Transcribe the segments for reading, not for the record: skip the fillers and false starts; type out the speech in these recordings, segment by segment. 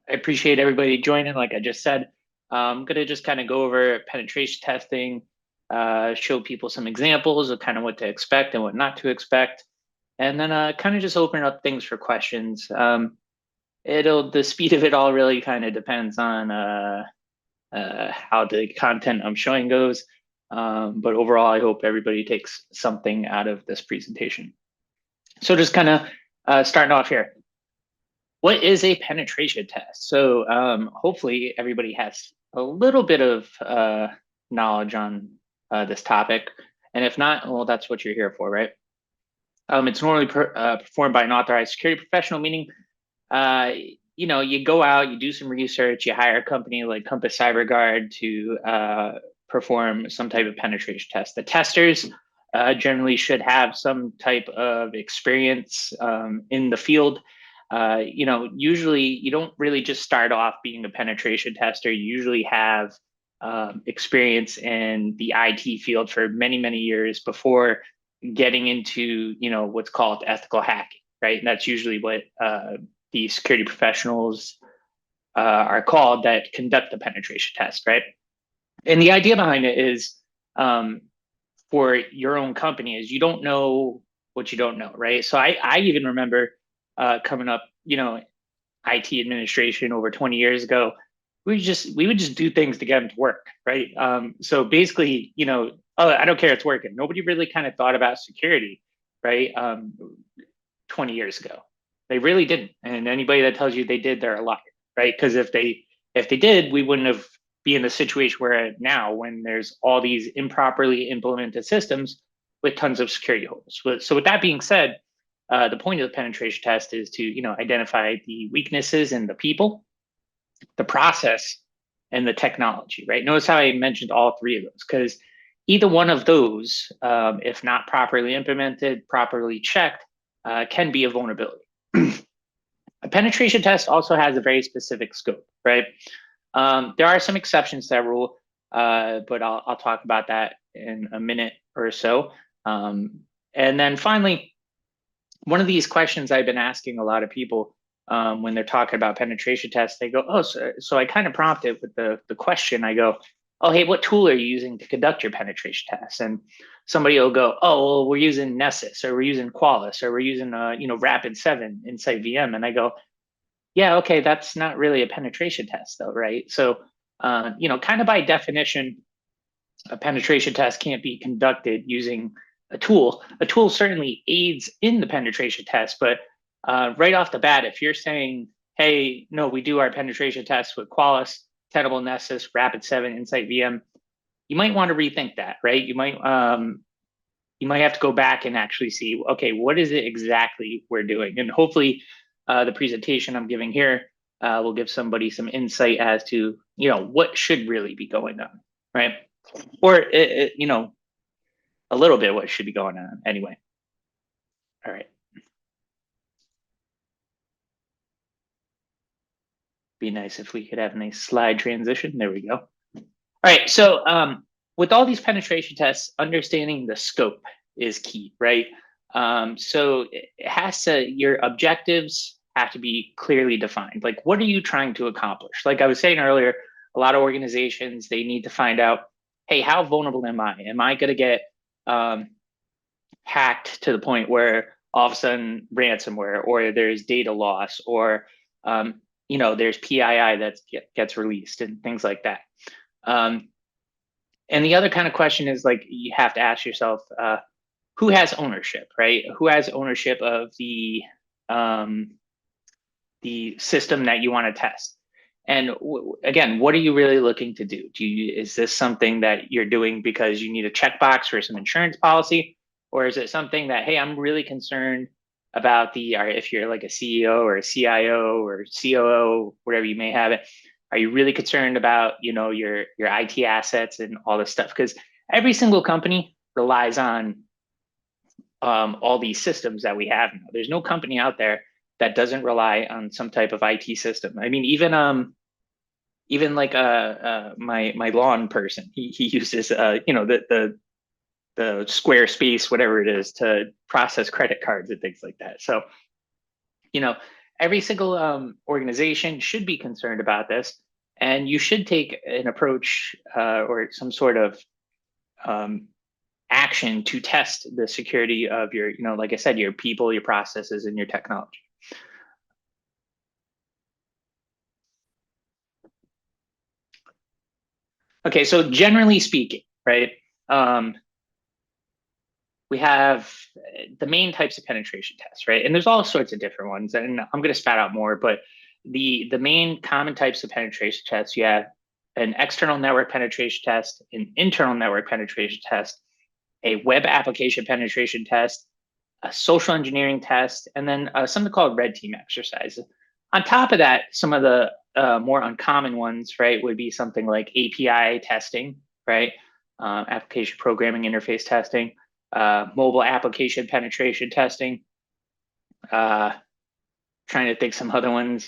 I appreciate everybody joining. Like I just said, I'm going to just kind of go over penetration testing, show people some examples of kind of what to expect and what not to expect, and then kind of just open up things for questions. The speed of it all really kind of depends on how the content I'm showing goes. But overall, I hope everybody takes something out of this presentation. So just kind of starting off here. What is a penetration test? So hopefully everybody has a little bit of knowledge on this topic. And if not, well, that's what you're here for, right? It's normally performed by an authorized security professional, meaning, you go out, you do some research, you hire a company like Compass CyberGuard to perform some type of penetration test. The testers generally should have some type of experience in the field. Usually you don't really just start off being a penetration tester. You usually have experience in the IT field for many, many years before getting into, what's called ethical hacking, right? And that's usually what the security professionals are called that conduct the penetration test, right? And the idea behind it is for your own company is you don't know what you don't know, right? So I even remember coming up, IT administration over 20 years ago, we would just do things to get them to work, right? So basically, oh, I don't care, it's working. Nobody really kind of thought about security, right? 20 years ago, they really didn't. And anybody that tells you they did, they're a liar, right? Because if they did, we wouldn't have be in the situation we're at now when there's all these improperly implemented systems with tons of security holes. So with that being said, the point of the penetration test is to identify the weaknesses in the people, the process, and the technology, right? Notice how I mentioned all three of those, because either one of those, if not properly implemented, properly checked, can be a vulnerability. A penetration test also has a very specific scope, right? There are some exceptions to that rule, but I'll talk about that in a minute or so. And then finally, one of these questions I've been asking a lot of people when they're talking about penetration tests, they go, oh, so I kind of prompted with the question. I go, oh, hey, what tool are you using to conduct your penetration tests? And somebody will go, oh, well, we're using Nessus, or we're using Qualys, or we're using Rapid7 inside VM. And I go, yeah, okay, that's not really a penetration test though, right? So, kind of by definition, a penetration test can't be conducted using a tool. A tool certainly aids in the penetration test, but right off the bat, if you're saying, hey, no, we do our penetration tests with Qualys, Tenable, Nessus, Rapid7, Insight VM, you might want to rethink that, right? You might have to go back and actually see, okay, what is it exactly we're doing? And hopefully the presentation I'm giving here will give somebody some insight as to, what should really be going on, right? Or, a little bit what should be going on anyway. All right. Be nice if we could have a nice slide transition. There we go. All right. So with all these penetration tests, understanding the scope is key, right? So your objectives have to be clearly defined. Like, what are you trying to accomplish? Like I was saying earlier, a lot of organizations, they need to find out, hey, how vulnerable am I? Am I going to get hacked to the point where all of a sudden ransomware, or there's data loss, or there's PII that gets released and things like that. And the other kind of question is, like, you have to ask yourself, who has ownership, right? Who has ownership of the system that you want to test? And again, what are you really looking to do? Is this something that you're doing because you need a checkbox for some insurance policy? Or is it something that, hey, I'm really concerned about if you're like a CEO or a CIO or COO, whatever you may have it, are you really concerned about, your IT assets and all this stuff? Because every single company relies on all these systems that we have now. There's no company out there that doesn't rely on some type of IT system. I mean, even like my lawn person, he uses the Squarespace, whatever it is, to process credit cards and things like that. So, every single organization should be concerned about this, and you should take an approach or some sort of action to test the security of your, like I said, your people, your processes, and your technology. Okay, so generally speaking, right? We have the main types of penetration tests, right? And there's all sorts of different ones, and I'm going to spat out more, but the main common types of penetration tests, you have an external network penetration test, an internal network penetration test, a web application penetration test, a social engineering test, and then something called red team exercises. On top of that, some of the more uncommon ones, right, would be something like API testing, right? Application programming interface testing, mobile application penetration testing. Trying to think some other ones,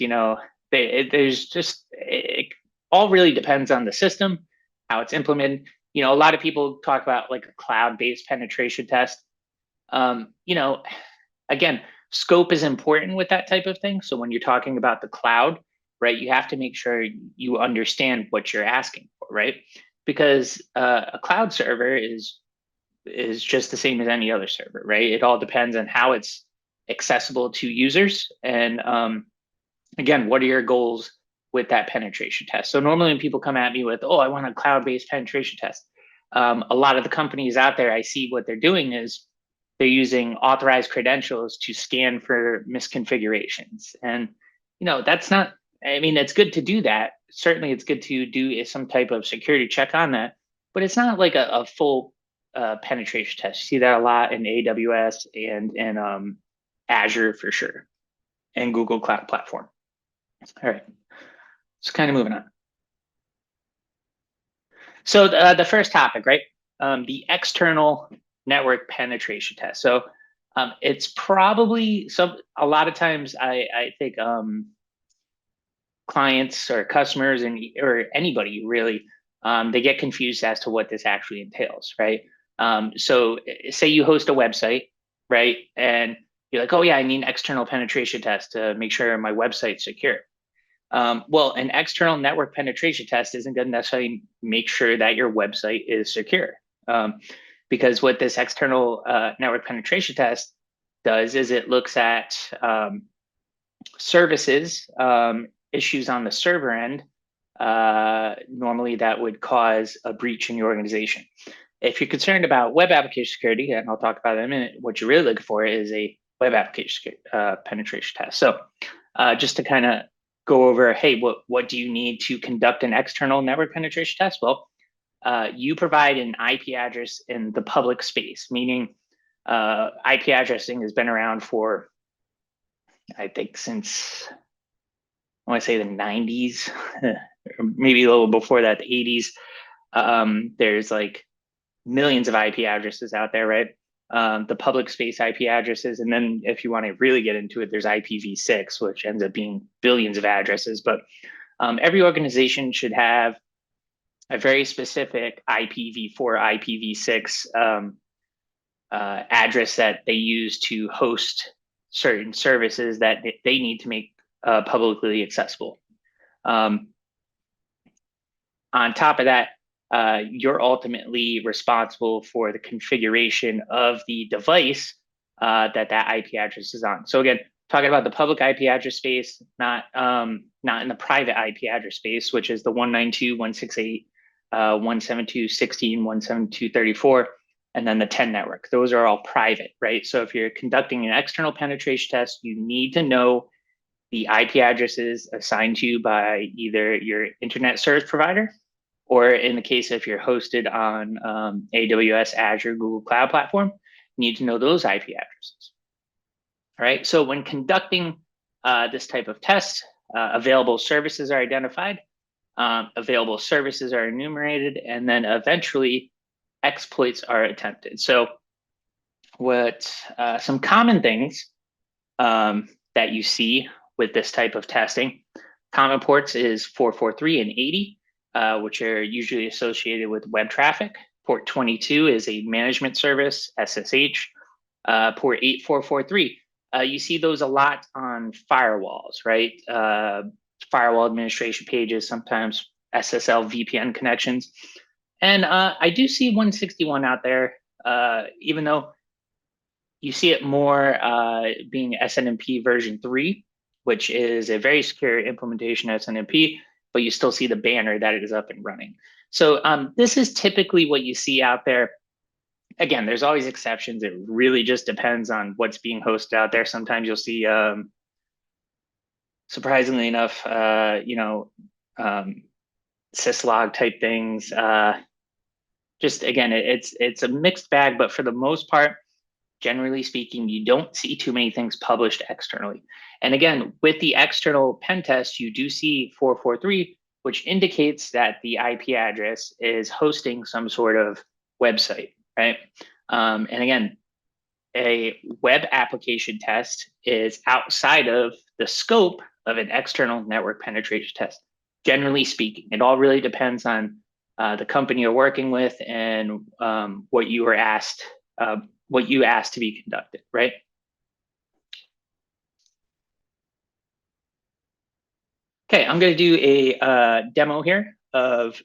there's just, it all really depends on the system, how it's implemented. A lot of people talk about like a cloud-based penetration test. Again, scope is important with that type of thing. So when you're talking about the cloud, right, you have to make sure you understand what you're asking for, right? Because a cloud server is just the same as any other server, right? It all depends on how it's accessible to users. And again, what are your goals with that penetration test? So normally when people come at me with, oh, I want a cloud-based penetration test, a lot of the companies out there, I see what they're doing is they're using authorized credentials to scan for misconfigurations. And, that's not, it's good to do that. Certainly it's good to do some type of security check on that, but it's not like a full penetration test. You see that a lot in AWS and in Azure for sure, and Google Cloud Platform. All right, just kind of moving on. So the first topic, right? The external network penetration test. So it's probably a lot of times I think clients or customers or anybody really, they get confused as to what this actually entails, right? So say you host a website, right? And you're like, oh yeah, I need an external penetration test to make sure my website's secure. Well, an external network penetration test isn't going to necessarily make sure that your website is secure. Because what this external network penetration test does is it looks at services, issues on the server end, normally that would cause a breach in your organization. If you're concerned about web application security, and I'll talk about that in a minute, what you're really looking for is a web application penetration test. So just to kind of go over, hey, what do you need to conduct an external network penetration test? Well, you provide an IP address in the public space, meaning IP addressing has been around for, I think, since I want to say the 90s, or maybe a little before that, the 80s. There's like millions of IP addresses out there, right? The public space IP addresses. And then if you want to really get into it, there's IPv6, which ends up being billions of addresses. But every organization should have a very specific IPv4, IPv6 address that they use to host certain services that they need to make publicly accessible. On top of that, you're ultimately responsible for the configuration of the device that IP address is on. So again, talking about the public IP address space, not in the private IP address space, which is the 192.168, 172.16, 172.34, and then the 10 network. Those are all private, right? So if you're conducting an external penetration test, you need to know the IP addresses assigned to you by either your internet service provider, or in the case if you're hosted on AWS, Azure, Google Cloud Platform, you need to know those IP addresses. All right, so when conducting this type of test, available services are identified, available services are enumerated, and then eventually exploits are attempted. So what some common things that you see with this type of testing, common ports is 443 and 80, which are usually associated with web traffic. Port 22 is a management service, SSH. Port 8443 You see those a lot on firewalls, right? Firewall administration pages, sometimes SSL VPN connections. And I do see 161 out there, even though you see it more being SNMP version 3, which is a very secure implementation of SNMP, but you still see the banner that it is up and running. So this is typically what you see out there. Again, there's always exceptions. It really just depends on what's being hosted out there. Sometimes you'll see, surprisingly enough, syslog type things. Just again, it's a mixed bag, but for the most part, generally speaking, you don't see too many things published externally. And again, with the external pen test, you do see 443, which indicates that the IP address is hosting some sort of website, right? And again, a web application test is outside of the scope of an external network penetration test. Generally speaking, it all really depends on the company you're working with and what you were asked, what you asked to be conducted, right? Okay, I'm going to do a demo here of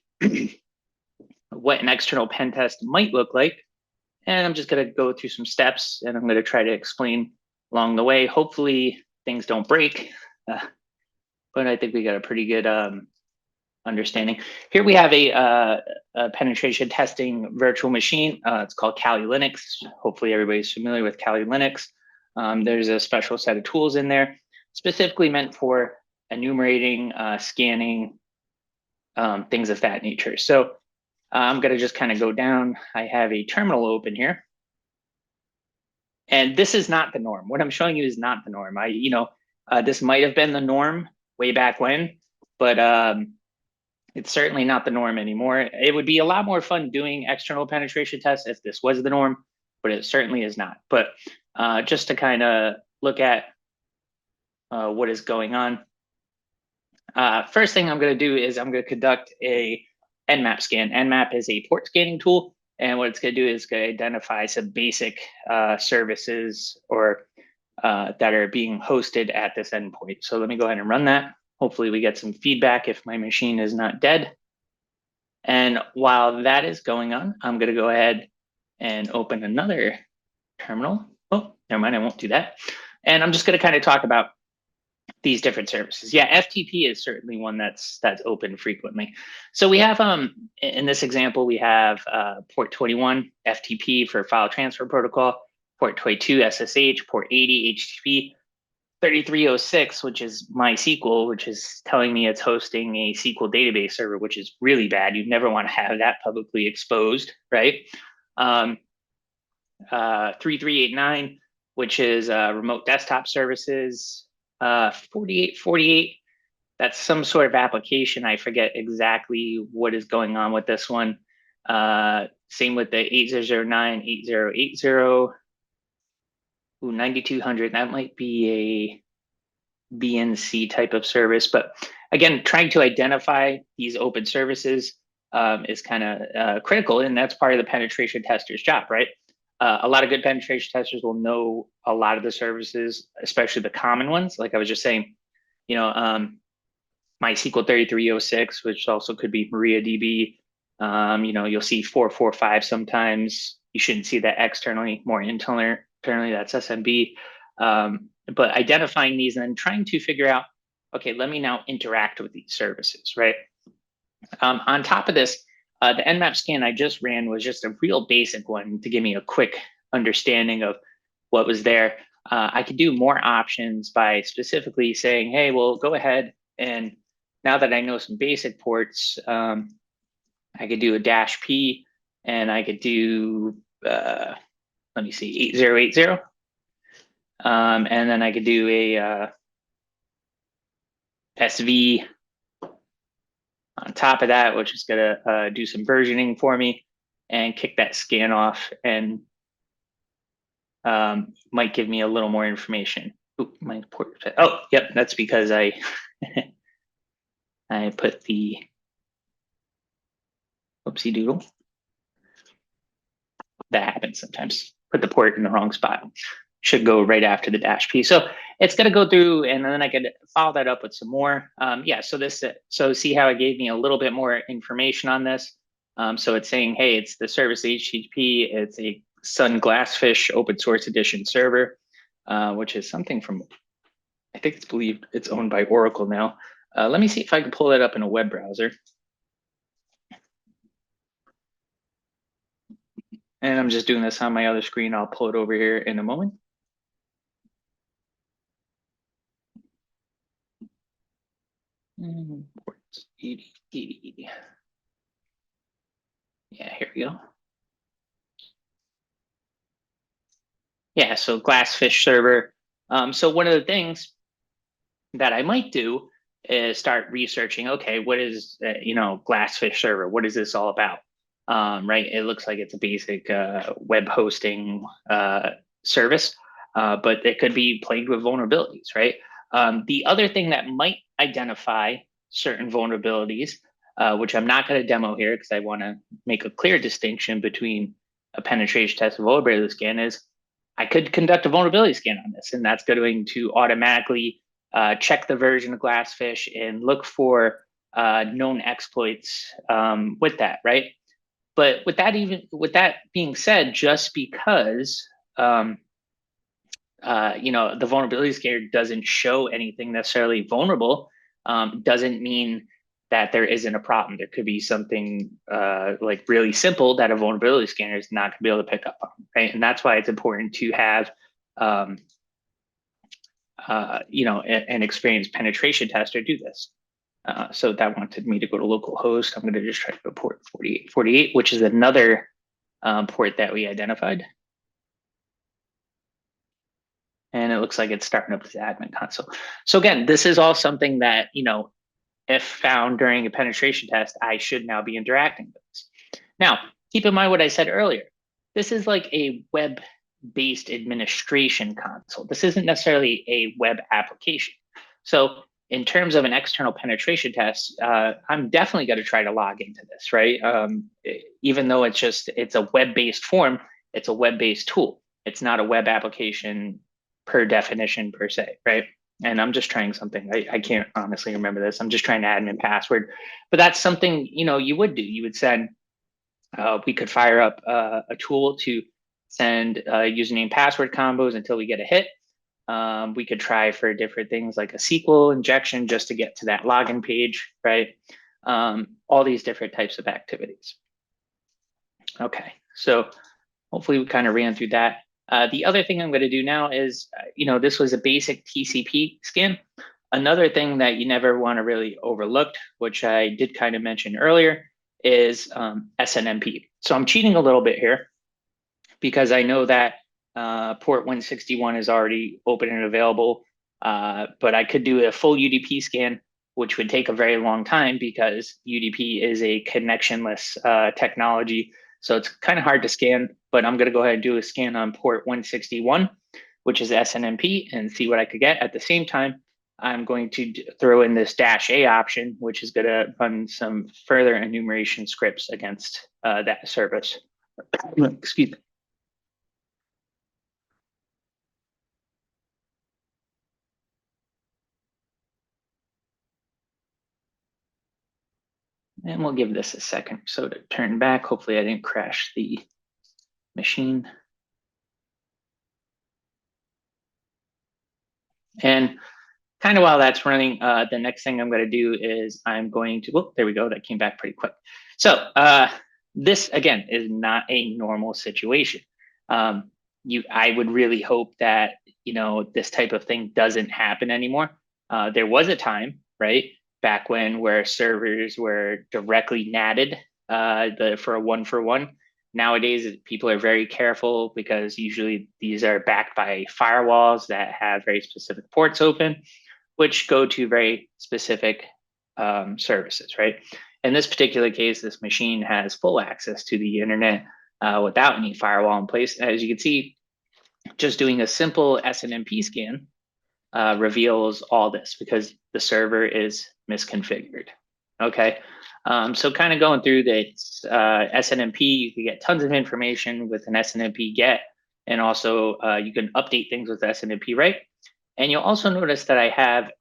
what an external pen test might look like. And I'm just going to go through some steps and I'm going to try to explain along the way. Hopefully things don't break, but I think we got a pretty good understanding. Here we have a penetration testing virtual machine. It's called Kali Linux. Hopefully everybody's familiar with Kali Linux. There's a special set of tools in there specifically meant for enumerating, scanning, things of that nature. So I'm going to just kind of go down. I have a terminal open here. And this is not the norm. What I'm showing you is not the norm. This might have been the norm way back when, but it's certainly not the norm anymore. It would be a lot more fun doing external penetration tests if this was the norm, but it certainly is not. But just to kind of look at what is going on. First thing I'm going to do is I'm going to conduct a Nmap scan. Nmap is a port scanning tool. And what it's going to do is going to identify some basic services or that are being hosted at this endpoint. So let me go ahead and run that. Hopefully we get some feedback if my machine is not dead. And while that is going on, I'm going to go ahead and open another terminal. Oh, never mind, I won't do that. And I'm just going to kind of talk about these different services. Yeah, FTP is certainly one that's open frequently. So we have in this example we have port 21 FTP for file transfer protocol, port 22 SSH, port 80 HTTP, 3306, which is MySQL, which is telling me it's hosting a SQL database server, which is really bad. You never want to have that publicly exposed, right? 3389, which is remote desktop services. 4848, that's some sort of application. I forget exactly what is going on with this one. Same with the 8009, 8080. 9200, that might be a BNC type of service. But again, trying to identify these open services is kind of critical, and that's part of the penetration tester's job, right? A lot of good penetration testers will know a lot of the services, especially the common ones. Like I was just saying, MySQL 3306, which also could be MariaDB. You'll see 445 sometimes. You shouldn't see that externally, more internally, that's SMB. But identifying these and then trying to figure out, okay, let me now interact with these services, right? On top of this, the Nmap scan I just ran was just a real basic one to give me a quick understanding of what was there. I could do more options by specifically saying, hey, well, go ahead and now that I know some basic ports, I could do a -P and I could do, let me see, 8080. And then I could do a SV on top of that, which is going to do some versioning for me and kick that scan off and might give me a little more information. Ooh, my port. Oh, yep, that's because I I put the oopsie doodle. That happens sometimes. Put the port in the wrong spot. should go right after the dash P. So it's going to go through, and then I could follow that up with some more. Yeah, so see how it gave me a little bit more information on this. So it's saying, hey, it's the service HTTP. It's a Sun Glassfish open source edition server, which is something from, I think it's believed it's owned by Oracle now. Let me see if I can pull that up in a web browser. And I'm just doing this on my other screen. I'll pull it over here in a moment. Ports 80. Yeah, here we go. Yeah, so Glassfish server. So one of the things that I might do is start researching, okay, what is, Glassfish server? What is this all about? Right, it looks like it's a basic web hosting service, but it could be plagued with vulnerabilities, right? The other thing that might identify certain vulnerabilities, which I'm not going to demo here because I want to make a clear distinction between a penetration test and vulnerability scan, is I could conduct a vulnerability scan on this, and that's going to automatically check the version of Glassfish and look for known exploits with that, right? But with that being said, just because the vulnerability scanner doesn't show anything necessarily vulnerable, doesn't mean that there isn't a problem. There could be something like really simple that a vulnerability scanner is not going to be able to pick up on, right? And that's why it's important to have an experienced penetration tester do this. So that wanted me to go to localhost. I'm going to just try to go port 4848, which is another port that we identified. And it looks like it's starting up this admin console. So again, this is all something that, if found during a penetration test, I should now be interacting with this. Now, keep in mind what I said earlier. This is like a web-based administration console. This isn't necessarily a web application. So in terms of an external penetration test, I'm definitely going to try to log into this, right? Even though it's a web-based form, it's a web-based tool. It's not a web application per definition per se, right? And I'm just trying something. I can't honestly remember this. I'm just trying to admin password, but that's something you would do. You would send. We could fire up a tool to send username password combos until we get a hit. We could try for different things like a SQL injection just to get to that login page, right? All these different types of activities. Okay, so hopefully we kind of ran through that. The other thing I'm going to do now is, this was a basic TCP scan. Another thing that you never want to really overlook, which I did kind of mention earlier, is SNMP. So I'm cheating a little bit here because I know that port 161 is already open and available, but I could do a full UDP scan, which would take a very long time because UDP is a connectionless technology. So it's kind of hard to scan, but I'm going to go ahead and do a scan on port 161, which is SNMP, and see what I could get. At the same time, I'm going to throw in this -A option, which is going to run some further enumeration scripts against that service. Excuse me. And we'll give this a second so to turn back. Hopefully I didn't crash the machine. And kind of while that's running, the next thing I'm going to do is I'm going to, oh, there we go. That came back pretty quick. So this, again, is not a normal situation. I would really hope that, this type of thing doesn't happen anymore. There was a time, right, back when where servers were directly natted for a one-for-one. Nowadays, people are very careful because usually these are backed by firewalls that have very specific ports open, which go to very specific services, right? In this particular case, this machine has full access to the internet without any firewall in place. As you can see, just doing a simple SNMP scan reveals all this because the server is misconfigured. Okay, so kind of going through the SNMP, you can get tons of information with an SNMP get. And also you can update things with SNMP, right? And you'll also notice that I have,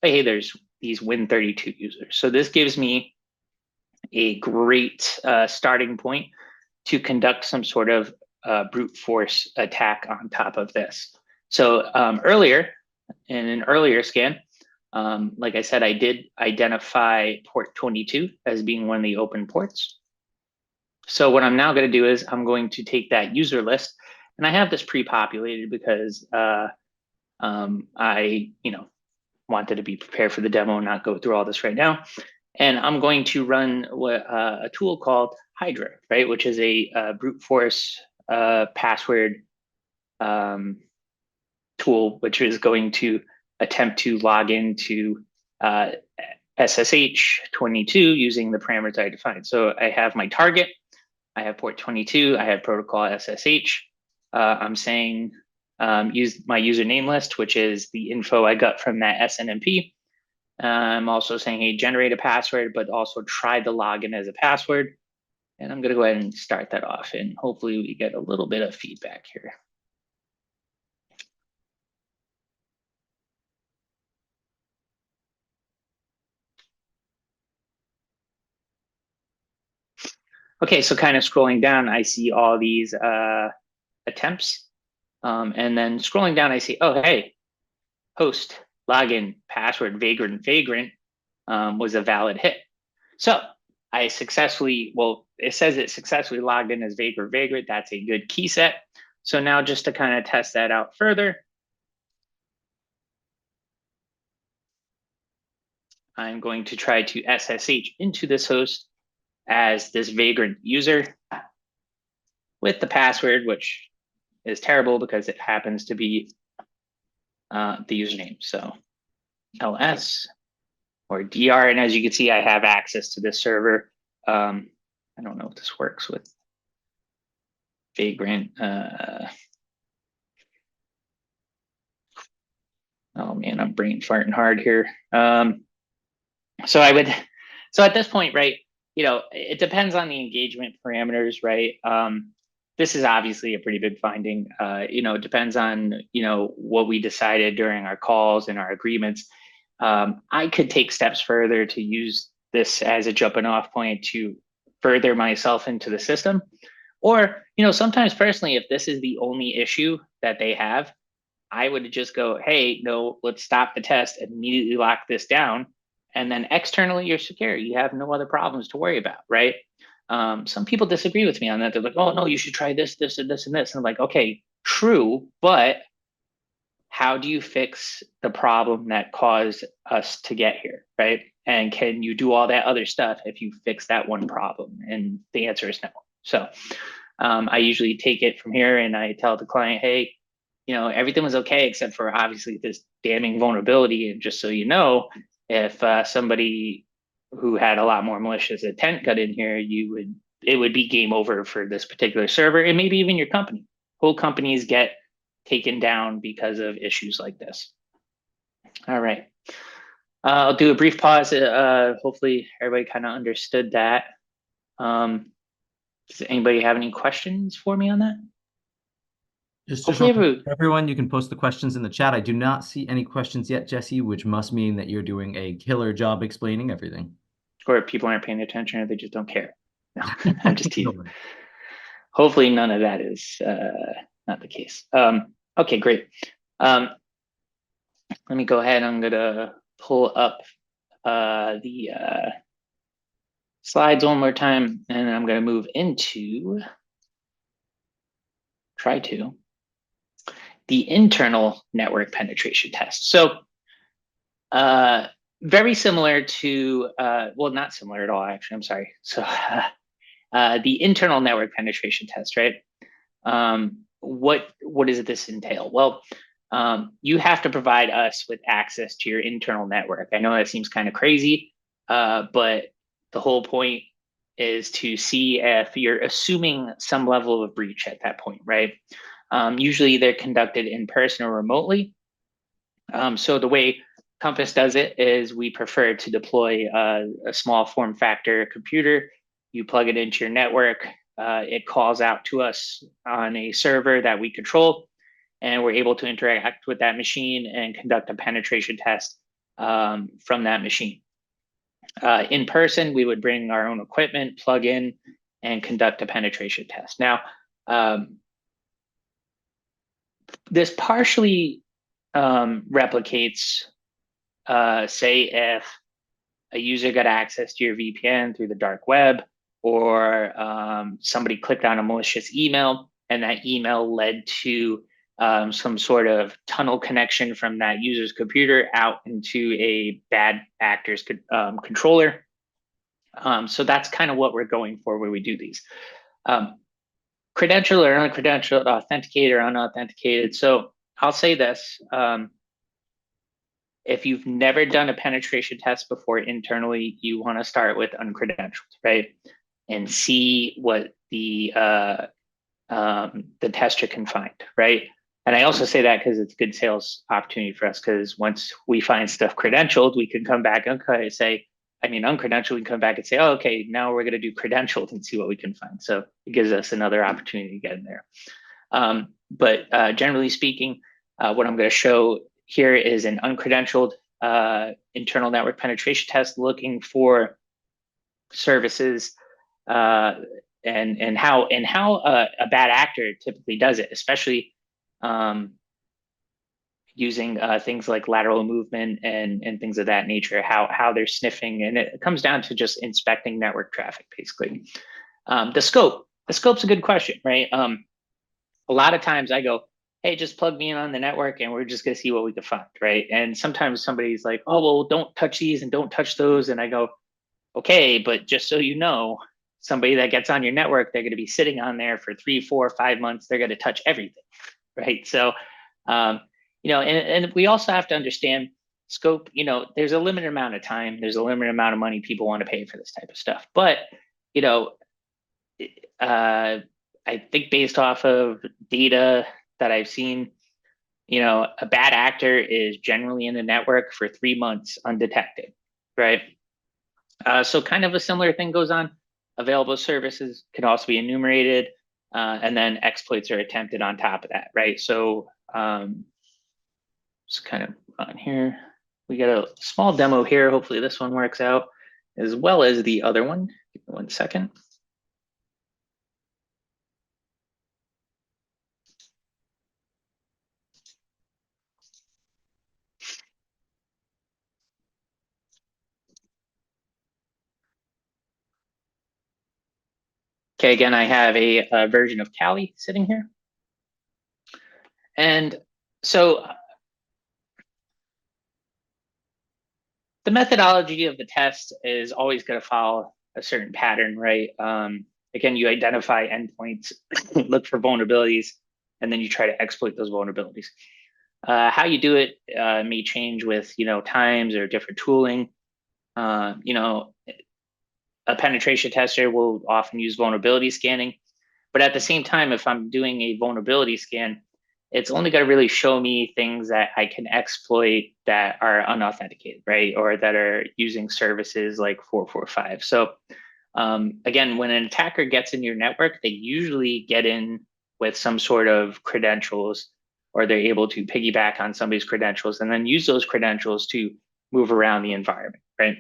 hey, there's these Win32 users. So this gives me a great starting point to conduct some sort of brute force attack on top of this. So earlier, in an earlier scan, like I said, I did identify port 22 as being one of the open ports. So what I'm now going to do is I'm going to take that user list, and I have this pre-populated because I, wanted to be prepared for the demo and not go through all this right now. And I'm going to run a tool called Hydra, right, which is a brute force password tool, which is going to attempt to log into SSH22 using the parameters I defined. So I have my target, I have port 22, I have protocol SSH. I'm saying use my username list, which is the info I got from that SNMP. I'm also saying, hey, generate a password, but also try the login as a password. And I'm going to go ahead and start that off, and hopefully we get a little bit of feedback here. Okay, so kind of scrolling down, I see all these attempts. And then scrolling down, I see, oh, hey, host, login, password, vagrant was a valid hit. So I successfully, well, it says it successfully logged in as vagrant. That's a good key set. So now just to kind of test that out further, I'm going to try to SSH into this host as this vagrant user with the password, which is terrible because it happens to be the username. So ls or dr, and as you can see, I have access to this server. I don't know if this works with vagrant. Oh man, I'm brain farting hard here. So at this point, right, it depends on the engagement parameters, right? This is obviously a pretty big finding. It depends on, what we decided during our calls and our agreements. I could take steps further to use this as a jumping off point to further myself into the system. Or, sometimes personally, if this is the only issue that they have, I would just go, hey, no, let's stop the test, immediately lock this down. And then externally, you're secure. You have no other problems to worry about, right? Some people disagree with me on that. They're like, oh, no, you should try this, this, and this, and this. And I'm like, okay, true, but how do you fix the problem that caused us to get here, right? And can you do all that other stuff if you fix that one problem? And the answer is no. So I usually take it from here and I tell the client, hey, everything was okay except for obviously this damning vulnerability. And just so you know, if somebody who had a lot more malicious intent got in here, it would be game over for this particular server and maybe even your company. Whole companies get taken down because of issues like this. All right. I'll do a brief pause. Hopefully everybody kind of understood that. Does anybody have any questions for me on that? Just for everyone, you can post the questions in the chat. I do not see any questions yet, Jesse, which must mean that you're doing a killer job explaining everything. Or people aren't paying attention or they just don't care. No, I'm just teasing. Hopefully none of that is not the case. Okay, great. Let me go ahead. I'm going to pull up the slides one more time, and I'm going to move into, the internal network penetration test. So very similar to, well, not similar at all, actually, I'm sorry. So the internal network penetration test, right? What does this entail? Well, you have to provide us with access to your internal network. I know that seems kind of crazy, but the whole point is to see if you're assuming some level of breach at that point, right? Usually they're conducted in person or remotely. So the way Compass does it is we prefer to deploy a small form factor computer. You plug it into your network. it calls out to us on a server that we control, and we're able to interact with that machine and conduct a penetration test from that machine. In person, we would bring our own equipment, plug in, and conduct a penetration test. Now, this partially replicates, say, if a user got access to your VPN through the dark web, or somebody clicked on a malicious email, and that email led to some sort of tunnel connection from that user's computer out into a bad actor's controller. So that's kind of what we're going for when we do these. Credentialed or uncredentialed, authenticated or unauthenticated. So I'll say this. If you've never done a penetration test before internally, you want to start with uncredentialed, right? And see what the tester can find, right? And I also say that because it's a good sales opportunity for us, because once we find stuff credentialed, we can come back and say, uncredentialed, we can come back and say, oh, okay, now we're going to do credentialed and see what we can find. So it gives us another opportunity to get in there. But generally speaking, what I'm going to show here is an uncredentialed internal network penetration test, looking for services and how a bad actor typically does it, especially using things like lateral movement and things of that nature, how they're sniffing. And it comes down to just inspecting network traffic, basically. The scope's a good question, right? A lot of times I go, hey, just plug me in on the network and we're just going to see what we can find, right? And sometimes somebody's like, oh, well, don't touch these and don't touch those. And I go, okay, but just so you know, somebody that gets on your network, they're going to be sitting on there for 3, 4, 5 months. They're going to touch everything, right? So, and we also have to understand scope. There's a limited amount of time. There's a limited amount of money people want to pay for this type of stuff. But, I think based off of data that I've seen, a bad actor is generally in the network for 3 months undetected, right? So kind of a similar thing goes on. Available services can also be enumerated, and then exploits are attempted on top of that, right? So just kind of on here. We got a small demo here. Hopefully this one works out as well as the other one. Give me 1 second. Okay, again, I have a version of Kali sitting here. And so the methodology of the test is always going to follow a certain pattern, right? Again, you identify endpoints, look for vulnerabilities, and then you try to exploit those vulnerabilities. How you do it may change with times or different tooling. A penetration tester will often use vulnerability scanning, but at the same time, if I'm doing a vulnerability scan, it's only going to really show me things that I can exploit that are unauthenticated, right? Or that are using services like 445. So again, when an attacker gets in your network, they usually get in with some sort of credentials, or they're able to piggyback on somebody's credentials and then use those credentials to move around the environment, right?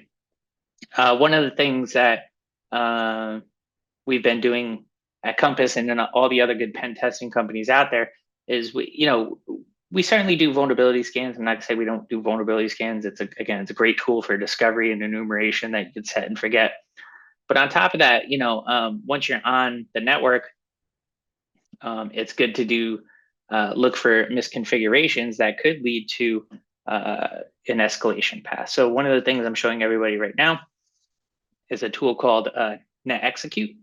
One of the things that we've been doing at Compass and then all the other good pen testing companies out there is we certainly do vulnerability scans. I'm not to say we don't do vulnerability scans. It's a great tool for discovery and enumeration that you can set and forget. But on top of that, once you're on the network, it's good to do look for misconfigurations that could lead to an escalation path. So one of the things I'm showing everybody right now is a tool called net execute.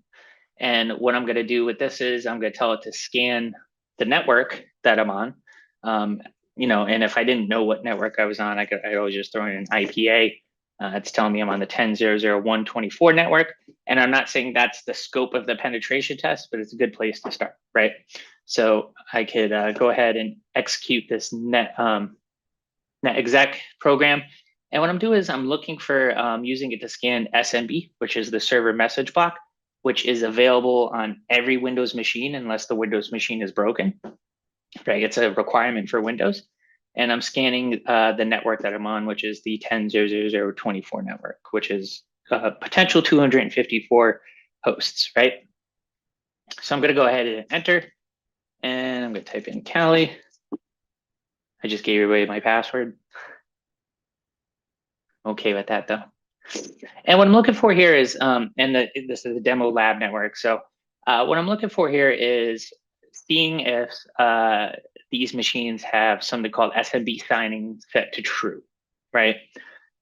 And what I'm going to do with this is I'm going to tell it to scan the network that I'm on. And if I didn't know what network I was on, I always just throw in an IPA. It's telling me I'm on the 10.0.0.1.24 network. And I'm not saying that's the scope of the penetration test, but it's a good place to start, right? So I could go ahead and execute this net exec program. And what I'm doing is I'm looking for using it to scan SMB, which is the server message block. which is available on every Windows machine unless the Windows machine is broken, right? It's a requirement for Windows. And I'm scanning the network that I'm on, which is the 10.0.0.0.24 network, which is potential 254 hosts, right? So I'm going to go ahead and enter, and I'm going to type in Cali. I just gave away my password. Okay with that though. And what I'm looking for here is, this is a demo lab network. So what I'm looking for here is seeing if these machines have something called SMB signing set to true, right?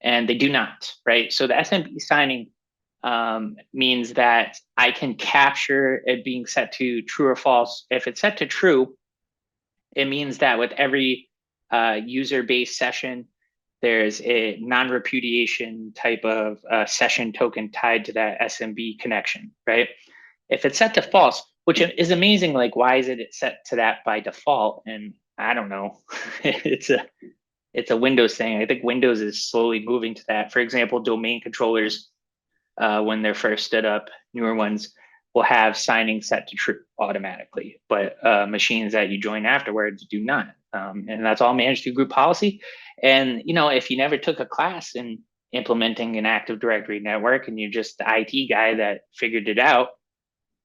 And they do not, right? So the SMB signing means that I can capture it being set to true or false. If it's set to true, it means that with every user-based session, there's a non-repudiation type of session token tied to that SMB connection, right? If it's set to false, which is amazing, like why is it set to that by default? And I don't know, it's a Windows thing. I think Windows is slowly moving to that. For example, domain controllers, when they're first stood up, newer ones will have signing set to true automatically, but machines that you join afterwards do not. And that's all managed through group policy. And if you never took a class in implementing an Active Directory network and you're just the IT guy that figured it out,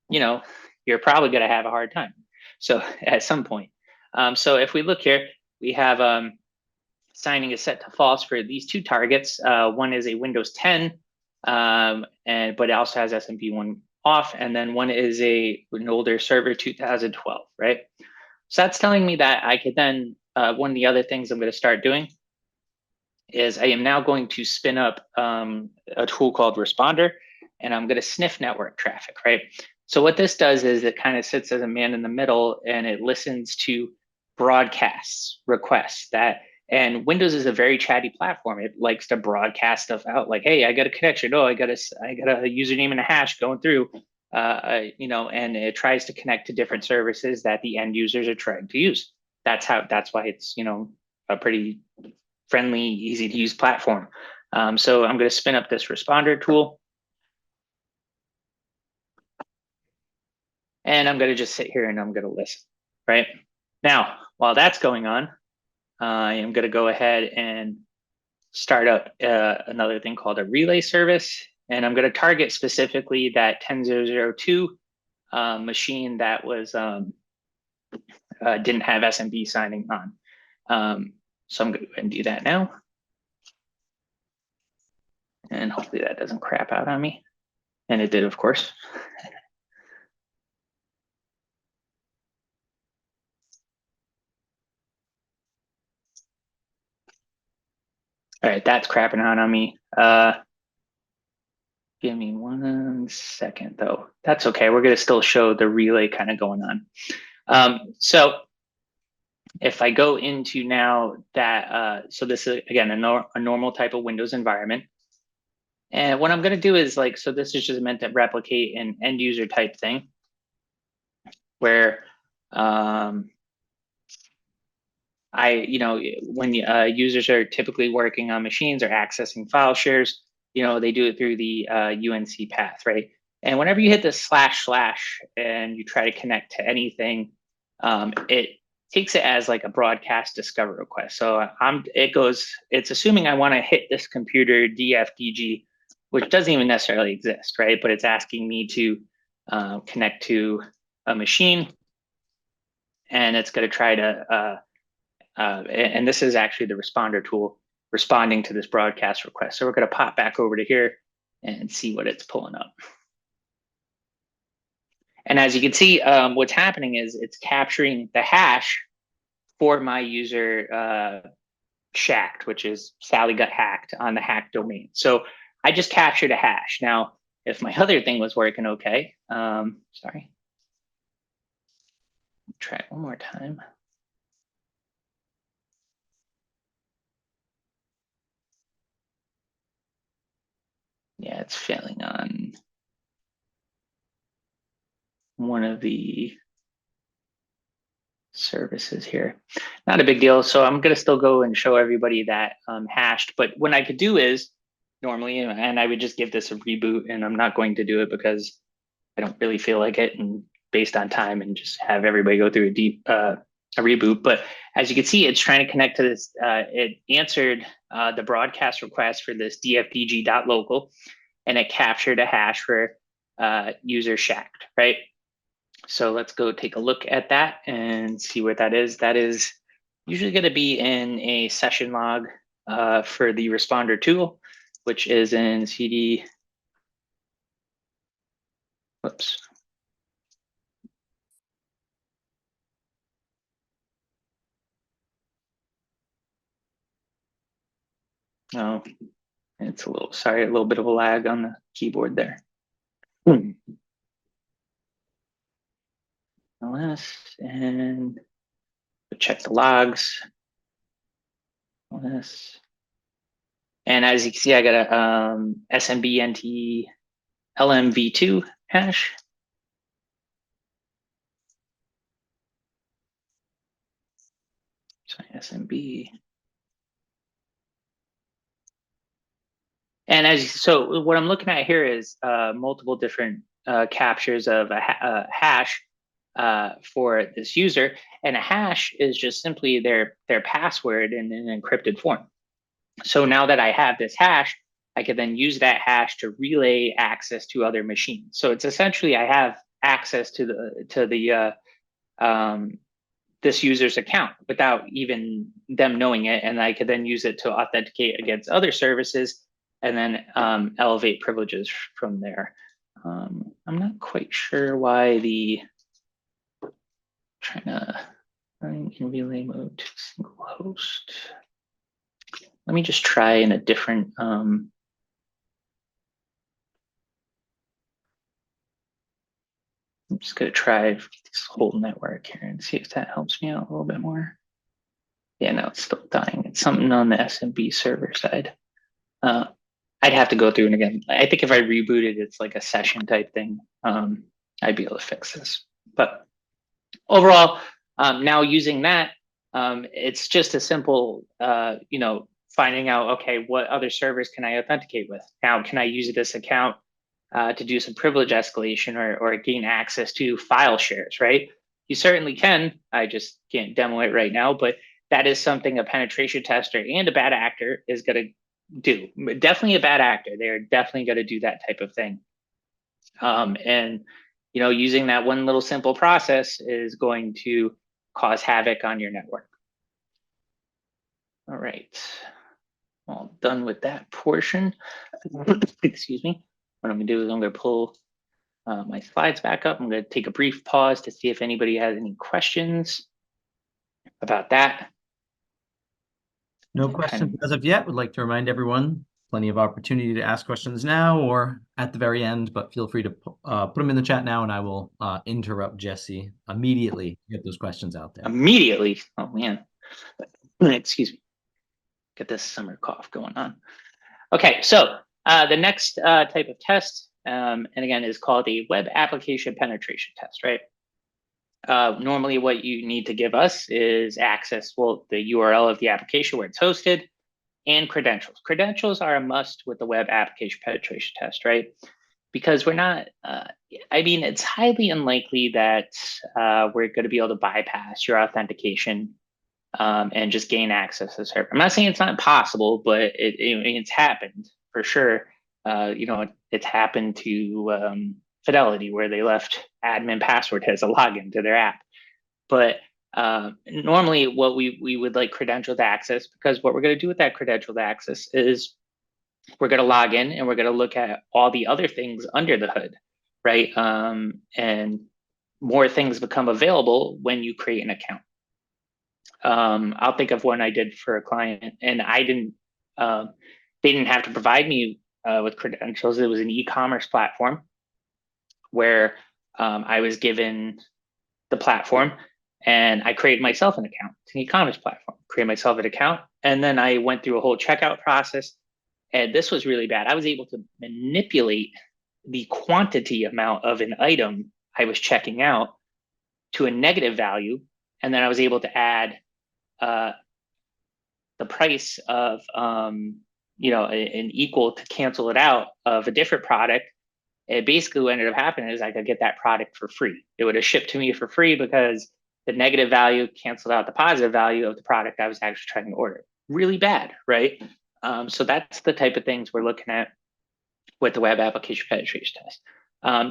you're probably going to have a hard time. So at some point. So if we look here, we have signing is set to false for these two targets. One is a Windows 10, but it also has SMB1 off, and then one is an older server 2012, right? So that's telling me that I could then, one of the other things I'm going to start doing is I am now going to spin up a tool called Responder, and I'm going to sniff network traffic, right? So what this does is it kind of sits as a man in the middle, and it listens to broadcasts, requests and Windows is a very chatty platform. It likes to broadcast stuff out like, hey, I got a connection. Oh, I got a username and a hash going through, and it tries to connect to different services that the end users are trying to use. That's why it's, a pretty friendly, easy to use platform. So I'm going to spin up this responder tool. And I'm going to just sit here and I'm going to listen, right? Now, while that's going on, I am going to go ahead and start up another thing called a relay service. And I'm going to target specifically that 10.0.0.2 machine that was didn't have SMB signing on. So I'm going to go ahead and do that now. And hopefully that doesn't crap out on me. And it did, of course. All right, that's crapping out on me. Give me 1 second, though. That's okay. We're going to still show the relay kind of going on. So if I go into now that, so this is, again, a normal type of Windows environment. And what I'm going to do is so this is just meant to replicate an end user type thing where when users are typically working on machines or accessing file shares, they do it through the UNC path, right? And whenever you hit the / and you try to connect to anything, it takes it as like a broadcast discover request. So it's assuming I want to hit this computer DFDG, which doesn't even necessarily exist, right? But it's asking me to connect to a machine, and it's going to try to and this is actually the responder tool responding to this broadcast request. So we're going to pop back over to here and see what it's pulling up. And as you can see, what's happening is it's capturing the hash for my user shacked, which is Sally got hacked on the hacked domain. So I just captured a hash. Now, if my other thing was working okay, sorry. Try it one more time. Yeah, it's failing on one of the services here. Not a big deal. So I'm going to still go and show everybody that hashed. But what I could do is normally, and I would just give this a reboot, and I'm not going to do it because I don't really feel like it, and based on time, and just have everybody go through a reboot. But as you can see, it's trying to connect to this. It answered the broadcast request for this dfdg.local, and it captured a hash for user shacked, right? So let's go take a look at that and see what that is. That is usually going to be in a session log for the responder tool, which is in CD. Whoops. No, it's a little bit of a lag on the keyboard there. LS, and check the logs. LS. And as you can see, I got a SMBNT LMV2 hash. So SMB. And so what I'm looking at here is multiple different captures of a hash for this user, and a hash is just simply their password in an encrypted form. So now that I have this hash, I can then use that hash to relay access to other machines. So it's essentially I have access to the this user's account without even them knowing it, and I could then use it to authenticate against other services, and then elevate privileges from there. I'm not quite sure why trying to run in relay mode to single host. Let me just try in a different I'm just going to try this whole network here and see if that helps me out a little bit more. Yeah, no, it's still dying. It's something on the SMB server side. I'd have to go through it again. I think if I rebooted, it's like a session type thing. I'd be able to fix this. But overall, now using that, it's just a simple, finding out, okay, what other servers can I authenticate with? Now, can I use this account to do some privilege escalation or gain access to file shares, right? You certainly can. I just can't demo it right now, but that is something a penetration tester and a bad actor is going to do. Definitely a bad actor. They're definitely going to do that type of thing. And using that one little simple process is going to cause havoc on your network. All right. All done with that portion. Excuse me. What I'm going to do is I'm going to pull my slides back up. I'm going to take a brief pause to see if anybody has any questions about that. No questions as of yet. Would like to remind everyone, plenty of opportunity to ask questions now or at the very end, but feel free to put them in the chat now, and I will interrupt Jesse immediately to get those questions out there. Immediately? Oh, man. Excuse me. Get this summer cough going on. Okay, so the next type of test, and again, is called a web application penetration test, right? Normally what you need to give us is access, well, the URL of the application where it's hosted, and credentials. Credentials are a must with the web application penetration test, right? Because we're not, it's highly unlikely that we're going to be able to bypass your authentication and just gain access to the server. I'm not saying it's not possible, but it's happened for sure. It's happened to Fidelity, where they left admin password as a login to their app. But normally what we would like credentialed access, because what we're going to do with that credentialed access is we're going to log in and we're going to look at all the other things under the hood, right? And more things become available when you create an account. I'll think of one I did for a client, and they didn't have to provide me with credentials. It was an e-commerce platform where I was given the platform, and I created myself an account. It's an e-commerce platform. Create myself an account, and then I went through a whole checkout process. And this was really bad. I was able to manipulate the quantity amount of an item I was checking out to a negative value, and then I was able to add the price of an equal to cancel it out of a different product, basically what ended up happening is I could get that product for free. It would have shipped to me for free because the negative value canceled out the positive value of the product I was actually trying to order. Really bad, right? So that's the type of things we're looking at with the web application penetration test.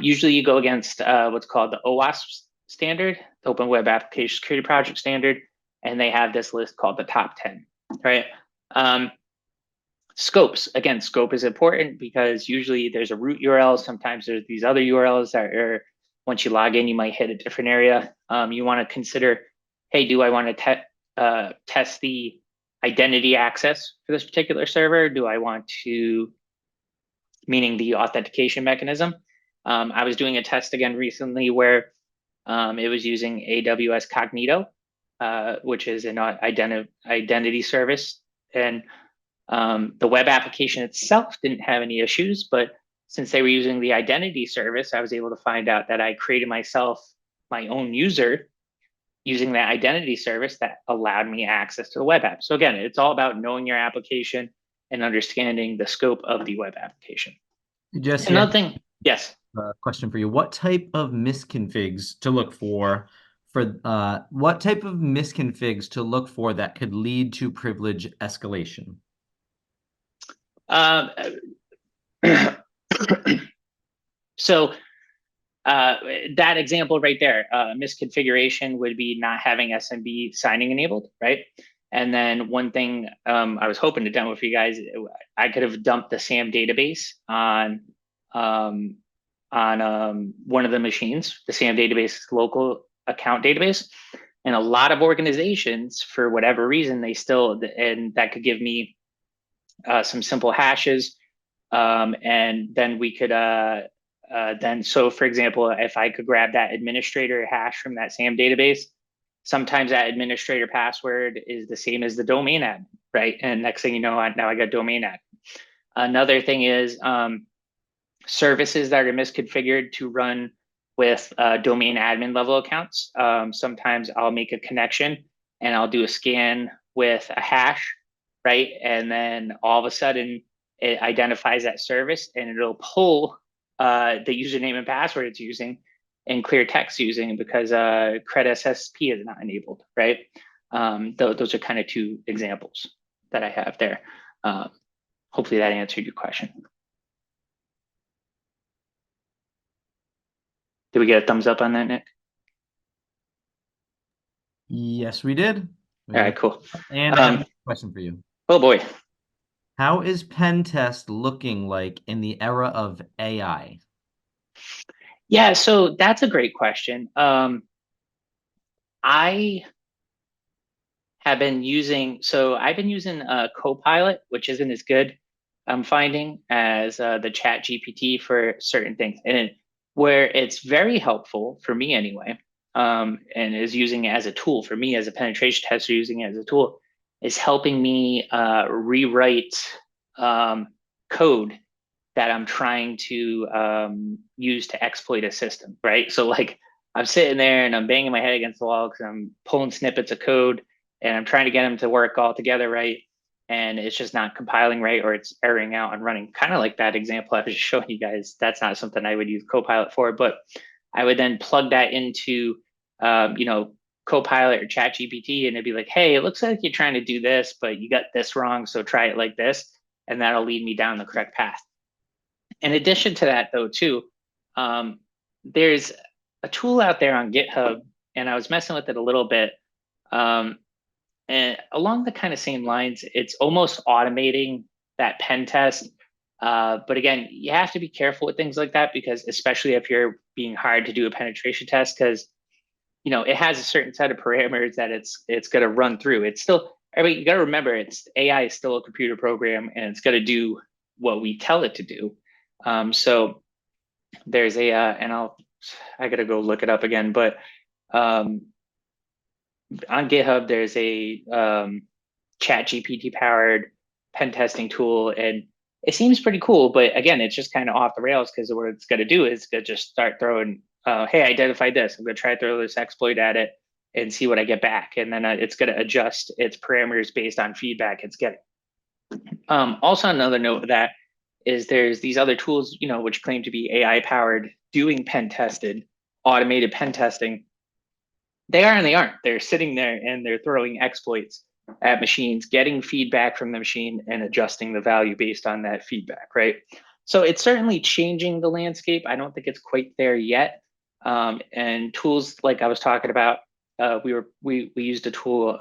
Usually you go against what's called the OWASP standard, the Open Web Application Security Project standard, and they have this list called the top 10, right? Scopes, again, scope is important because usually there's a root URL. Sometimes there's these other URLs that are, once you log in, you might hit a different area. You want to consider, hey, do I want to test the identity access for this particular server? Do I want to, meaning the authentication mechanism? I was doing a test again recently where it was using AWS Cognito, which is an identity service. And the web application itself didn't have any issues, but since they were using the identity service, I was able to find out that I created myself my own user using that identity service that allowed me access to the web app. So again, it's all about knowing your application and understanding the scope of the web application. Jesse, another thing, yes. Question for you. What type of misconfigs to look for what type of misconfigs to look for that could lead to privilege escalation? So that example right there, misconfiguration would be not having SMB signing enabled, right? And then one thing I was hoping to demo for you guys, I could have dumped the SAM database on one of the machines. The SAM database is local account database. And a lot of organizations, for whatever reason, they still, and that could give me some simple hashes. And then we could, so for example, if I could grab that administrator hash from that SAM database, sometimes that administrator password is the same as the domain admin, right? And next thing you know, now I got domain admin. Another thing is services that are misconfigured to run with domain admin level accounts. Sometimes I'll make a connection and I'll do a scan with a hash, right? And then all of a sudden it identifies that service and it'll pull the username and password it's using and clear text using because CRED SSP is not enabled, right? Those are kind of two examples that I have there. Hopefully that answered your question. Did we get a thumbs up on that, Nick? Yes, we did. All right, cool. And I have a question for you. Oh boy. How is pen test looking like in the era of AI? Yeah, so that's a great question. I have been using, I've been using Copilot, which isn't as good, I'm finding, as the Chat GPT for certain things. And where it's very helpful for me anyway, and is using it as a tool for me as a penetration tester, using it as a tool, is helping me rewrite code that I'm trying to use to exploit a system, right? So like I'm sitting there and I'm banging my head against the wall because I'm pulling snippets of code and I'm trying to get them to work all together right. And it's just not compiling right, or it's erroring out and running. Kind of like that example I was just showing you guys. That's not something I would use Copilot for, but I would then plug that into, Copilot or ChatGPT, and it'd be like, hey, it looks like you're trying to do this, but you got this wrong. So try it like this. And that'll lead me down the correct path. In addition to that, though, too, there's a tool out there on GitHub, and I was messing with it a little bit. And along the kind of same lines, it's almost automating that pen test. But again, you have to be careful with things like that because, especially if you're being hired to do a penetration test, because it has a certain set of parameters that it's going to run through. It's still, you got to remember, AI is still a computer program, and it's going to do what we tell it to do. So there's and I gotta go look it up again, but on GitHub, there's a Chat GPT powered pen testing tool, and it seems pretty cool, but again, it's just kind of off the rails because what it's gonna do is gonna just start throwing, hey, identify this. I'm gonna try to throw this exploit at it and see what I get back. And then it's gonna adjust its parameters based on feedback it's getting. Also, another note of that is there's these other tools, which claim to be AI powered, doing pen tested, automated pen testing. They are and they aren't. They're sitting there and they're throwing exploits at machines, getting feedback from the machine and adjusting the value based on that feedback, right? So it's certainly changing the landscape. I don't think it's quite there yet. And tools like I was talking about, we used a tool,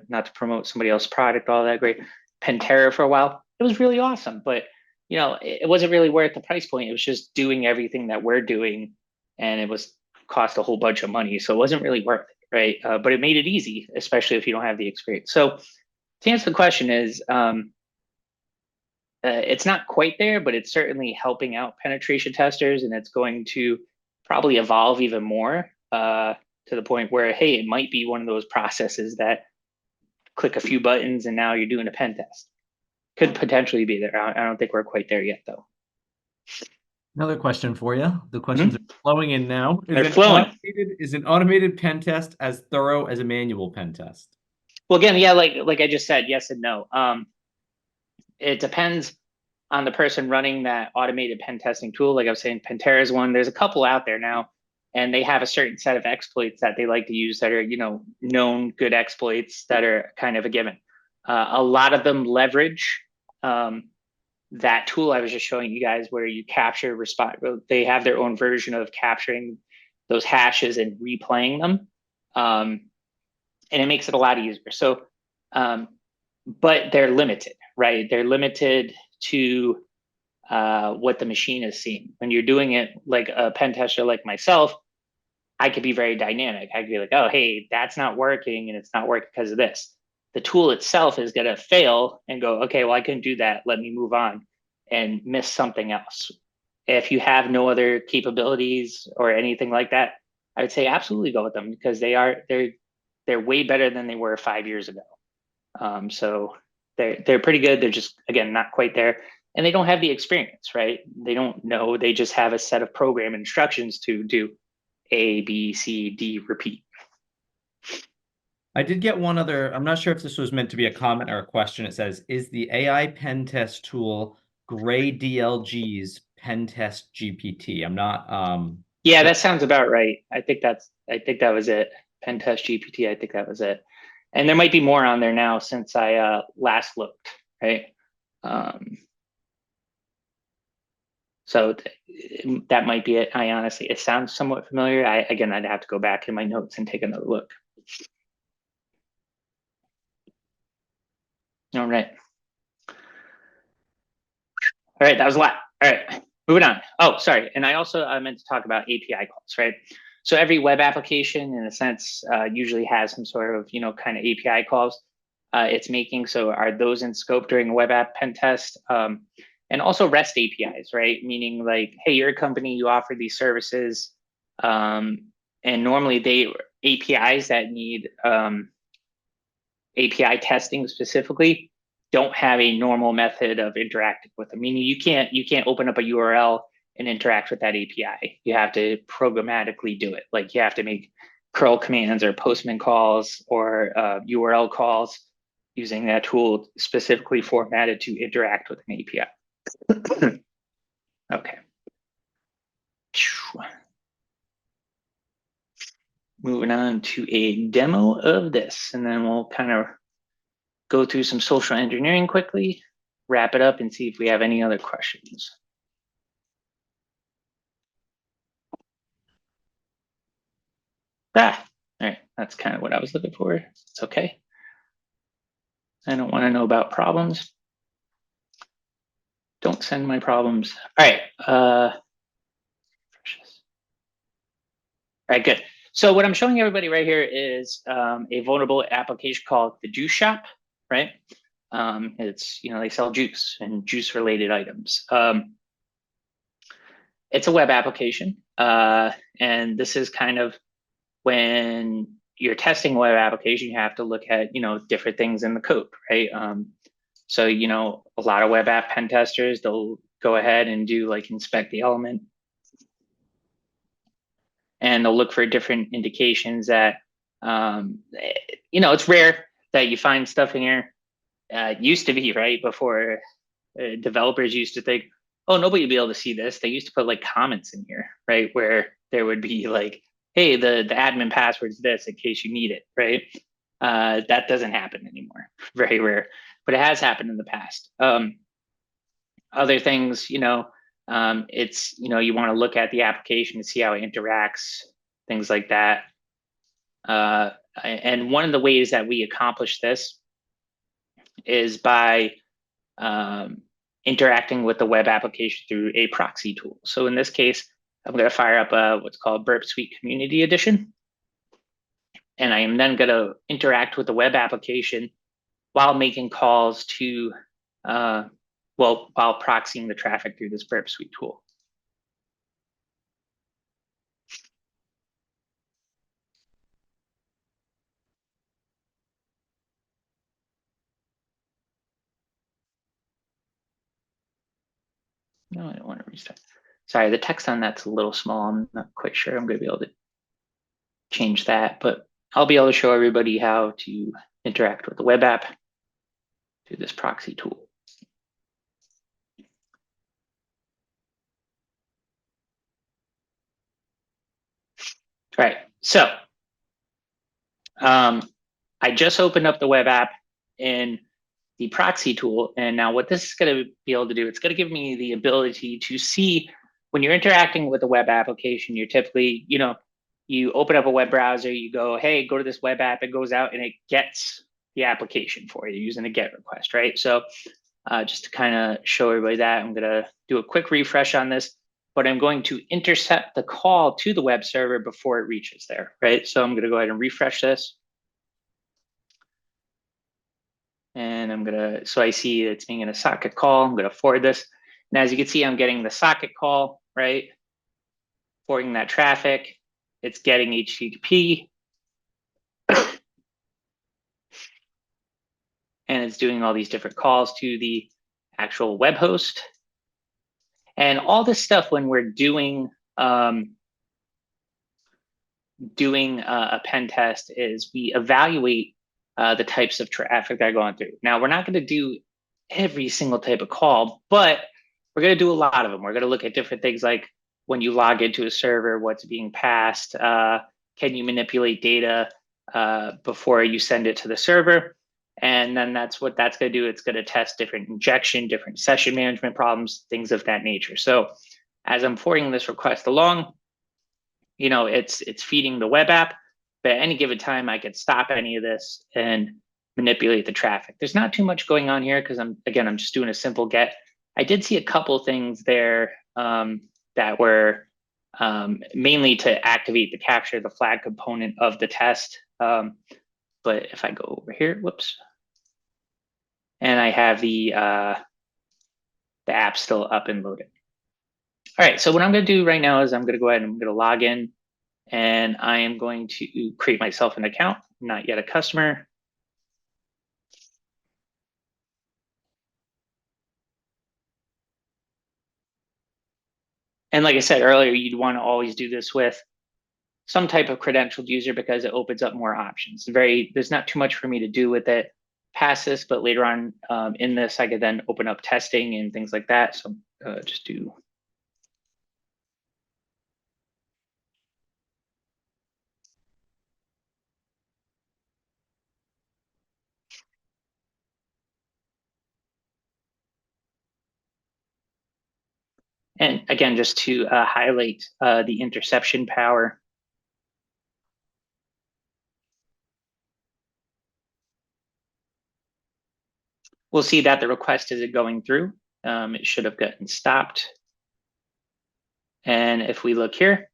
not to promote somebody else's product, all that great, Pentera for a while. It was really awesome, but it wasn't really worth the price point. It was just doing everything that we're doing, and it was cost a whole bunch of money, so it wasn't really worth it. Right. But it made it easy, especially if you don't have the experience. So to answer the question is, it's not quite there, but it's certainly helping out penetration testers, and it's going to probably evolve even more to the point where, hey, it might be one of those processes that click a few buttons and now you're doing a pen test. Could potentially be there. I don't think we're quite there yet, though. Another question for you. The questions are flowing in now. They're flowing. Is an automated pen test as thorough as a manual pen test? Well, again, yeah, like I just said, yes and no. It depends on the person running that automated pen testing tool. Like I was saying, Pentera is one. There's a couple out there now, and they have a certain set of exploits that they like to use that are, known good exploits that are kind of a given. A lot of them leverage that tool I was just showing you guys, where you capture response. They have their own version of capturing those hashes and replaying them, and it makes it a lot easier. So, but they're limited, right? They're limited to what the machine is seeing. When you're doing it like a pen tester like myself, I could be very dynamic. I could be like, oh, hey, that's not working, and it's not working because of this. The tool itself is going to fail and go, okay, well, I couldn't do that. Let me move on, and miss something else. If you have no other capabilities or anything like that, I would say absolutely go with them, because they're way better than they were 5 years ago. So they're pretty good. They're just, again, not quite there, and they don't have the experience, right? They don't know. They just have a set of program instructions to do A, B, C, D, repeat. I did get one other. I'm not sure if this was meant to be a comment or a question. It says, is the AI pen test tool Gray DLG's pen test GPT? I'm not. Yeah, that sounds about right. I think that was it. Pen test GPT. I think that was it. And there might be more on there now since I last looked, right? So that might be it. It sounds somewhat familiar. I'd have to go back in my notes and take another look. All right. All right, that was a lot. All right, moving on. Oh, sorry. And I meant to talk about API calls, right? So every web application, in a sense, usually has some sort of, kind of API calls it's making. So are those in scope during a web app pen test? And also REST APIs, right? Meaning like, hey, you're a company, you offer these services, and normally APIs that need API testing specifically don't have a normal method of interacting with them. Meaning you can't open up a URL and interact with that API. You have to programmatically do it. Like you have to make curl commands or postman calls or URL calls using that tool specifically formatted to interact with an API. Okay. Moving on to a demo of this, and then we'll kind of go through some social engineering quickly, wrap it up, and see if we have any other questions. All right, that's kind of what I was looking for. It's okay. I don't want to know about problems. Don't send my problems. All right. All right, good. So what I'm showing everybody right here is a vulnerable application called the Juice Shop, right? It's, they sell juice and juice related items. It's a web application. And this is kind of when you're testing a web application, you have to look at, different things in the code, right? So, a lot of web app pen testers, they'll go ahead and do like inspect the element. And they'll look for different indications that, it's rare that you find stuff in here. It used to be, right, before developers used to think, oh, nobody would be able to see this. They used to put like comments in here, right? Where there would be like, hey, the admin password is this in case you need it, right? That doesn't happen anymore. Very rare, but it has happened in the past. Other things, it's, you want to look at the application to see how it interacts, things like that. And one of the ways that we accomplish this is by interacting with the web application through a proxy tool. So in this case, I'm going to fire up what's called Burp Suite Community Edition. And I am then going to interact with the web application while making calls to, while proxying the traffic through this Burp Suite tool. No, I don't want to restart. Sorry, the text on that's a little small. I'm not quite sure I'm going to be able to change that, but I'll be able to show everybody how to interact with the web app through this proxy tool. All right, so I just opened up the web app in the proxy tool, and now what this is going to be able to do, it's going to give me the ability to see when you're interacting with a web application, you're typically, you open up a web browser, you go, hey, go to this web app, it goes out and it gets the application for you using a GET request, right? So just to kind of show everybody that, I'm going to do a quick refresh on this, but I'm going to intercept the call to the web server before it reaches there, right? So I'm going to go ahead and refresh this. And I'm going to, so I see it's being in a socket call. I'm going to forward this. And as you can see, I'm getting the socket call, right? Forwarding that traffic. It's getting HTTP. And it's doing all these different calls to the actual web host. And all this stuff when we're doing a pen test is we evaluate the types of traffic that are going through. Now, we're not going to do every single type of call, but we're going to do a lot of them. We're going to look at different things like when you log into a server, what's being passed, can you manipulate data before you send it to the server? And then that's what that's going to do. It's going to test different injection, different session management problems, things of that nature. So as I'm forwarding this request along, it's feeding the web app, but at any given time, I could stop any of this and manipulate the traffic. There's not too much going on here because I'm just doing a simple get. I did see a couple things there that were mainly to activate the capture the flag component of the test. But if I go over here, whoops, and I have the app still up and loaded. All right, so what I'm going to do right now is I'm going to go ahead and I'm going to log in, and I am going to create myself an account. I'm not yet a customer. And like I said earlier, you'd want to always do this with some type of credentialed user because it opens up more options. There's not too much for me to do with it past this, but later on in this, I could then open up testing and things like that. So just do. And again, just to highlight the interception power. We'll see that the request isn't going through. It should have gotten stopped. And if we look here,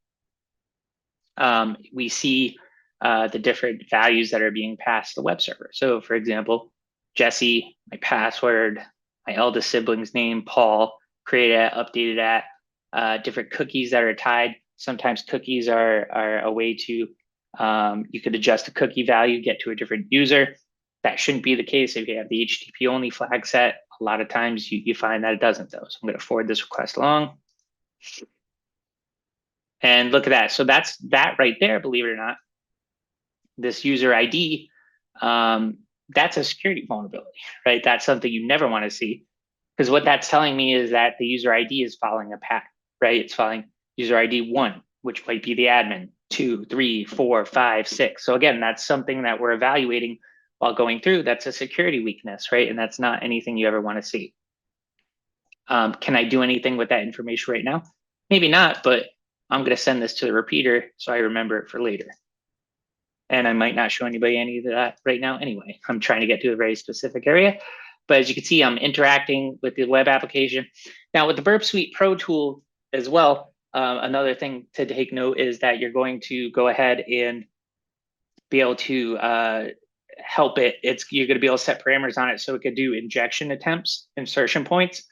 we see the different values that are being passed to the web server. So for example, Jesse, my password, my eldest sibling's name, Paul, created at, updated at, different cookies that are tied. Sometimes cookies are a way to, you could adjust a cookie value, get to a different user. That shouldn't be the case if you have the HTTP only flag set. A lot of times you find that it doesn't though. So I'm going to forward this request along. And look at that. So that's that right there, believe it or not. This user ID, that's a security vulnerability, right? That's something you never want to see. Because what that's telling me is that the user ID is following a path, right? It's following user ID 1, which might be the admin, 2, 3, 4, 5, 6. So again, that's something that we're evaluating while going through. That's a security weakness, right? And that's not anything you ever want to see. Can I do anything with that information right now? Maybe not, but I'm going to send this to the repeater so I remember it for later. And I might not show anybody any of that right now anyway. I'm trying to get to a very specific area. But as you can see, I'm interacting with the web application. Now with the Burp Suite Pro tool as well, another thing to take note is that you're going to go ahead and be able to help it. You're going to be able to set parameters on it so it could do injection attempts, insertion points.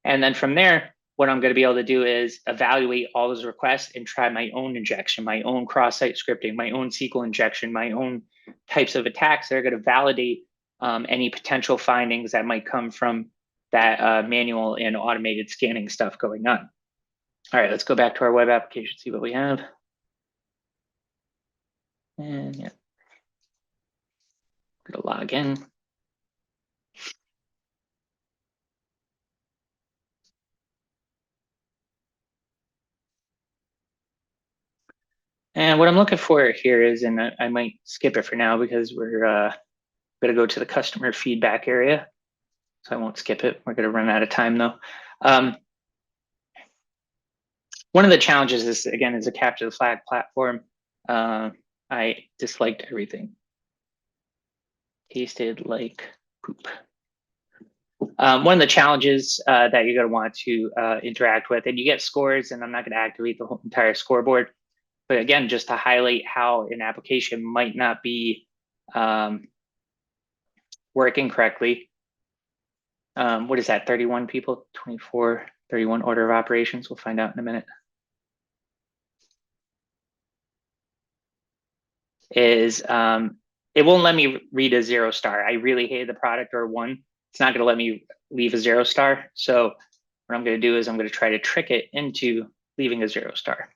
And then from there, what I'm going to be able to do is evaluate all those requests and try my own injection, my own cross-site scripting, my own SQL injection, my own types of attacks that are going to validate any potential findings that might come from that manual and automated scanning stuff going on. All right, let's go back to our web application, see what we have. And yeah, gonna log in. And what I'm looking for here is, and I might skip it for now because we're going to go to the customer feedback area. So I won't skip it. We're going to run out of time though. One of the challenges is, again, is a capture the flag platform. I disliked everything. Tasted like poop. One of the challenges that you're going to want to interact with, and you get scores, and I'm not going to activate the whole entire scoreboard. But again, just to highlight how an application might not be working correctly. What is that, 31 people, 24, 31 order of operations? We'll find out in a minute. Is it won't let me read a 0 star. I really hated the product, or 1. It's not going to let me leave a 0 star. So what I'm going to do is I'm going to try to trick it into leaving a 0 star.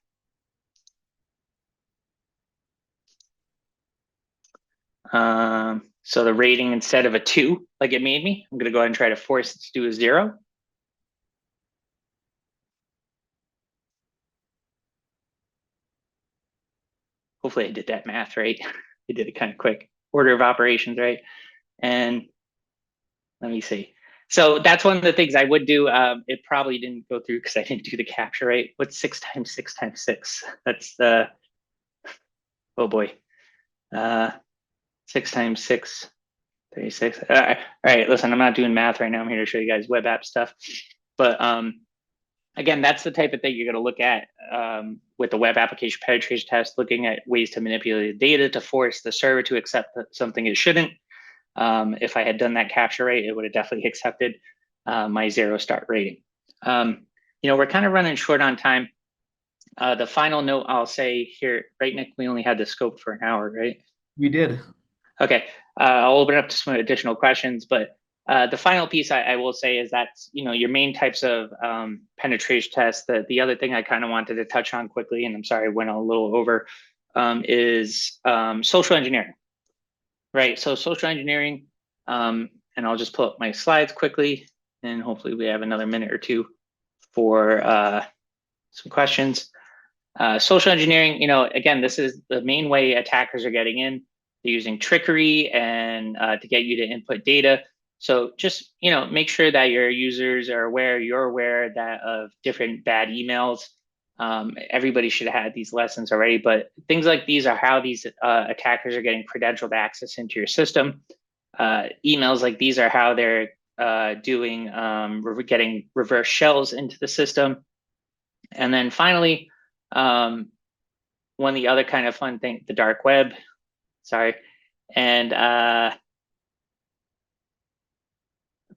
So the rating, instead of a 2, like it made me, I'm going to go ahead and try to force it to do a 0. Hopefully I did that math right. I did it kind of quick. Order of operations, right? And let me see. So that's one of the things I would do. It probably didn't go through because I didn't do the capture right. What's 6 times 6 times 6? That's the, oh boy. 6 times 6, 36. All right, listen, I'm not doing math right now. I'm here to show you guys web app stuff. But again, that's the type of thing you're going to look at with the web application penetration test, looking at ways to manipulate the data to force the server to accept something it shouldn't. If I had done that capture rate, it would have definitely accepted my 0 star rating. We're kind of running short on time. The final note I'll say here, right, Nick, we only had the scope for an hour, right? We did. Okay, I'll open up to some additional questions, but the final piece I will say is that, your main types of penetration tests. The other thing I kind of wanted to touch on quickly, and I'm sorry I went a little over, is social engineering, right? So social engineering, and I'll just pull up my slides quickly, and hopefully we have another minute or two for some questions. Social engineering, again, this is the main way attackers are getting in. They're using trickery and to get you to input data. So just, make sure that your users are aware, you're aware that of different bad emails. Everybody should have had these lessons already, but things like these are how these attackers are getting credentialed access into your system. Emails like these are how they're getting reverse shells into the system. And then finally, one of the other kind of fun thing, the dark web, sorry, and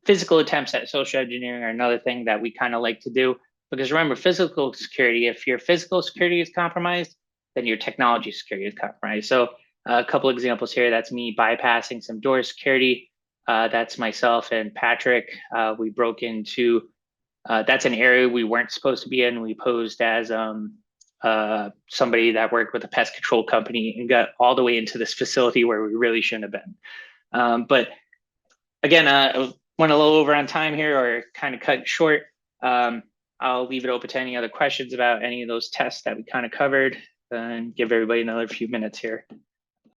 physical attempts at social engineering are another thing that we kind of like to do, because remember, physical security, if your physical security is compromised, then your technology security is compromised. So a couple examples here, that's me bypassing some door security. That's myself and Patrick. We broke into, that's an area we weren't supposed to be in. We posed as somebody that worked with a pest control company and got all the way into this facility where we really shouldn't have been. But again, went a little over on time here or kind of cut short. I'll leave it open to any other questions about any of those tests that we kind of covered and give everybody another few minutes here.